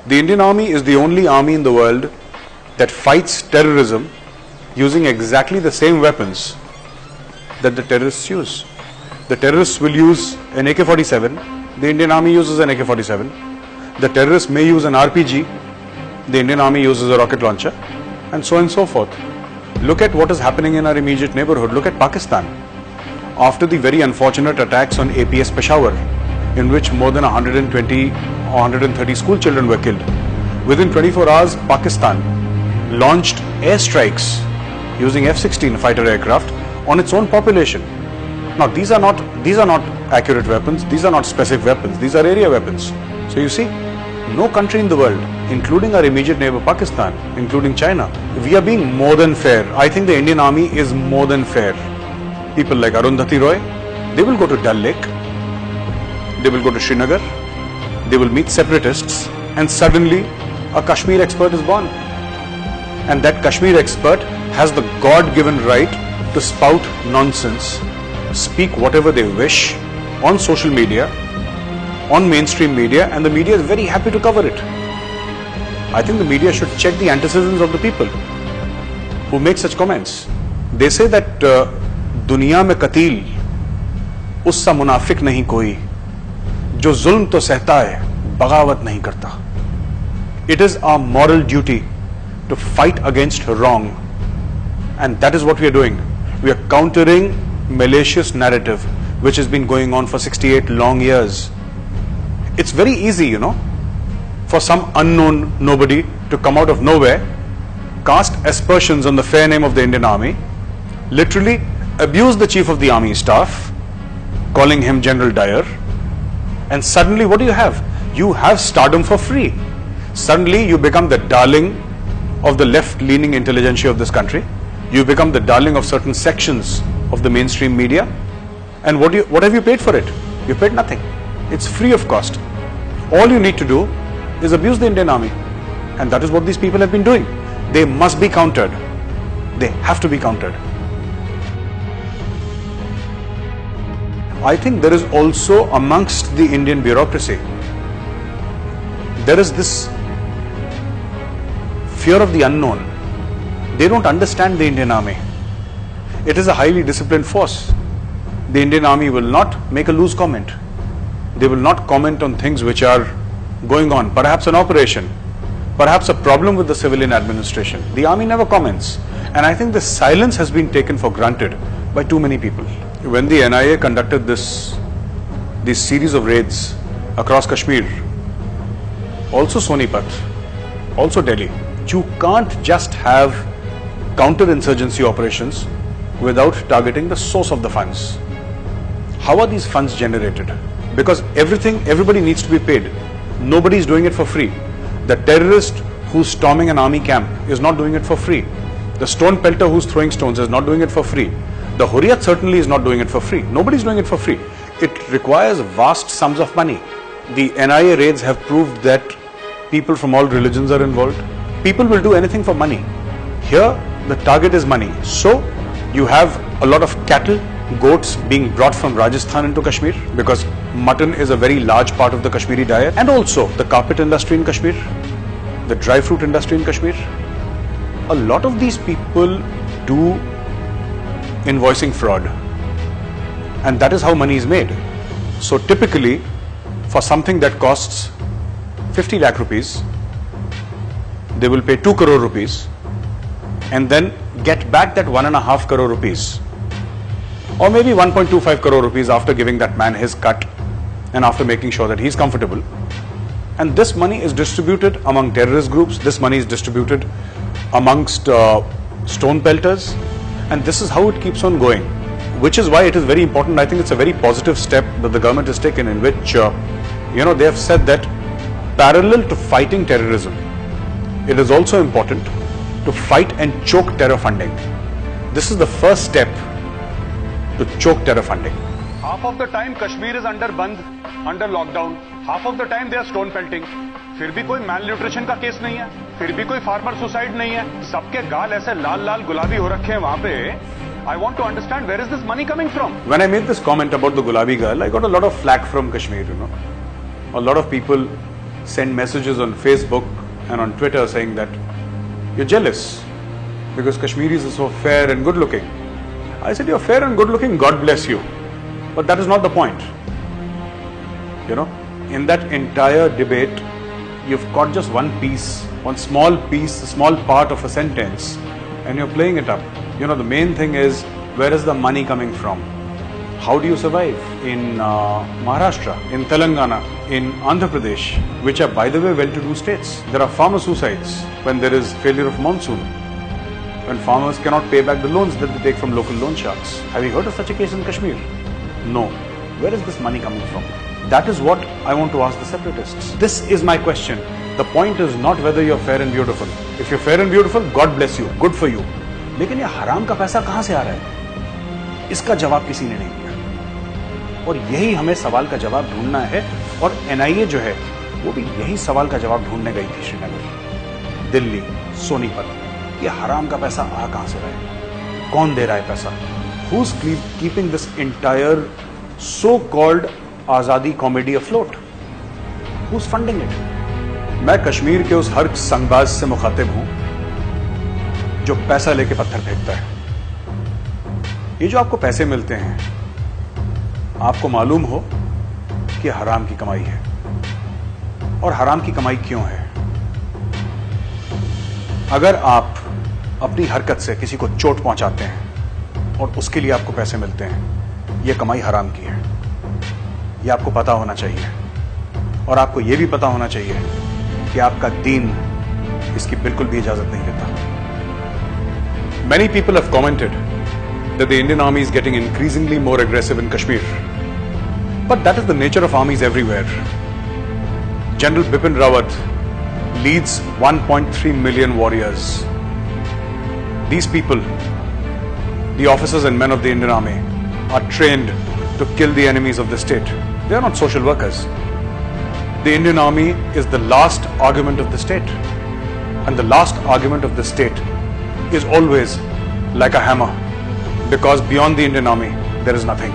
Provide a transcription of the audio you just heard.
The Indian Army is the only army in the world that fights terrorism using exactly the same weapons that the terrorists use. The terrorists will use an AK-47, the Indian Army uses an AK-47. The terrorists may use an RPG, the Indian Army uses a rocket launcher, and so on and so forth. Look at what is happening in our immediate neighborhood. Look at Pakistan. After the very unfortunate attacks on APS Peshawar, in which more than 120 or 130 school children were killed, within 24 hours, Pakistan launched airstrikes using F-16 fighter aircraft on its own population. Now, these are not accurate weapons. These are not specific weapons. These are area weapons. So you see, no country in the world, including our immediate neighbor Pakistan, including China, we are being more than fair. I think the Indian Army is more than fair. People like Arundhati Roy, they will go to Dal Lake, they will go to Srinagar, they will meet separatists, and suddenly a Kashmir expert is born. And that Kashmir expert has the God-given right to spout nonsense, speak whatever they wish on social media, on mainstream media, and the media is very happy to cover it. I think the media should check the antecedents of the people who make such comments. They say that दुनिया में कतील उससा मुनाफिक नहीं कोई जो जुल्म तो सहता है बगावत नहीं करता. It is our moral duty to fight against wrong, and that is what we are doing. We are countering malicious narrative which has been going on for 68 long years. It's very easy, you know, for some unknown nobody to come out of nowhere, cast aspersions on the fair name of the Indian Army, literally abuse the Chief of the Army Staff, calling him General Dyer, and suddenly what do you have? You have stardom for free. Suddenly you become the darling of the left-leaning intelligentsia of this country. You become the darling of certain sections of the mainstream media. And what have you paid for it? You paid nothing. It's free of cost. All you need to do is abuse the Indian Army. And that is what these people have been doing. They must be countered. They have to be countered. I think there is also amongst the Indian bureaucracy, there is this fear of the unknown. They don't understand the Indian Army. It is a highly disciplined force. The Indian Army will not make a loose comment. They will not comment on things which are going on, perhaps an operation, perhaps a problem with the civilian administration. The Army never comments. And I think the silence has been taken for granted by too many people. When the NIA conducted this series of raids across Kashmir, also Sonipat, also Delhi, you can't just have counter-insurgency operations without targeting the source of the funds. How are these funds generated? Because everybody needs to be paid. Nobody is doing it for free. The terrorist who's storming an army camp is not doing it for free. The stone pelter who's throwing stones is not doing it for free. The Hurriyat certainly is not doing it for free. Nobody is doing it for free. It requires vast sums of money. The NIA raids have proved that people from all religions are involved. People will do anything for money. Here, the target is money. So, you have a lot of cattle, goats being brought from Rajasthan into Kashmir because mutton is a very large part of the Kashmiri diet, and also the carpet industry in Kashmir, the dry fruit industry in Kashmir. A lot of these people do invoicing fraud, and that is how money is made. So typically, for something that costs 50 lakh rupees, they will pay 2 crore rupees and then get back that 1.5 crore rupees, or maybe 1.25 crore rupees after giving that man his cut and after making sure that he's comfortable. And this money is distributed among terrorist groups. This money is distributed amongst stone pelters. And this is how it keeps on going, which is why it is very important. I think it's a very positive step that the government has taken, in which, they have said that parallel to fighting terrorism, it is also important to fight and choke terror funding. This is the first step to choke terror funding. Half of the time Kashmir is under band, under lockdown. Half of the time they are stone pelting. फिर भी कोई malnutrition का case नहीं है, फिर भी कोई farmer suicide नहीं है, सबके गाल ऐसे लाल लाल गुलाबी हो रखे हैं वहां पे. I want to understand, where is this money coming from? When I made this comment about the Gulabi girl, I got a lot of flack from Kashmir, A lot of people send messages on Facebook and on Twitter saying that you're jealous because Kashmiris are so fair and good looking. I said, you're fair and good looking, God bless you. But that is not the point. You know, in that entire debate, you've got just one piece, one small piece, a small part of a sentence, and you're playing it up. You know, the main thing is, where is the money coming from? How do you survive in Maharashtra, in Telangana, in Andhra Pradesh, which are, by the way, well-to-do states? There are farmer suicides when there is failure of monsoon, when farmers cannot pay back the loans that they take from local loan sharks. Have you heard of such a case in Kashmir? No. Where is this money coming from? That is what I want to ask the separatists. This is my question. The point is not whether you're fair and beautiful. If you're fair and beautiful, God bless you, good for you. लेकिन ये हराम का पैसा कहाँ से आ रहा है? इसका जवाब किसी ने नहीं दिया। और यही हमें सवाल का जवाब ढूंढना है, और NIA जो है वो भी यही सवाल का जवाब ढूंढने गई थी श्रीनगर, दिल्ली, सोनीपत। ये हराम का पैसा आ कहां से रहा है? कौन दे रहा है पैसा? Who's keeping this entire so-called आजादी comedy afloat? Who's funding it? मैं कश्मीर के उस हर संगबाज से मुखातिब हूं जो पैसा लेके पत्थर फेंकता है। ये जो आपको पैसे मिलते हैं, आपको मालूम हो कि हराम की कमाई है। और हराम की कमाई क्यों है? अगर आप अपनी हरकत से किसी को चोट पहुंचाते हैं और उसके लिए आपको पैसे मिलते हैं, यह कमाई हराम की है। यह आपको पता होना चाहिए, और आपको यह भी पता होना चाहिए कि आपका दीन इसकी बिल्कुल भी इजाजत नहीं देता। Many people have commented that the Indian Army is getting increasingly more aggressive in Kashmir. But that is the nature of armies everywhere. General Bipin Rawat leads 1.3 million warriors. These people, the officers and men of the Indian Army, are trained to kill the enemies of the state. They are not social workers. The Indian Army is the last argument of the state. And the last argument of the state is always like a hammer, because beyond the Indian Army, there is nothing.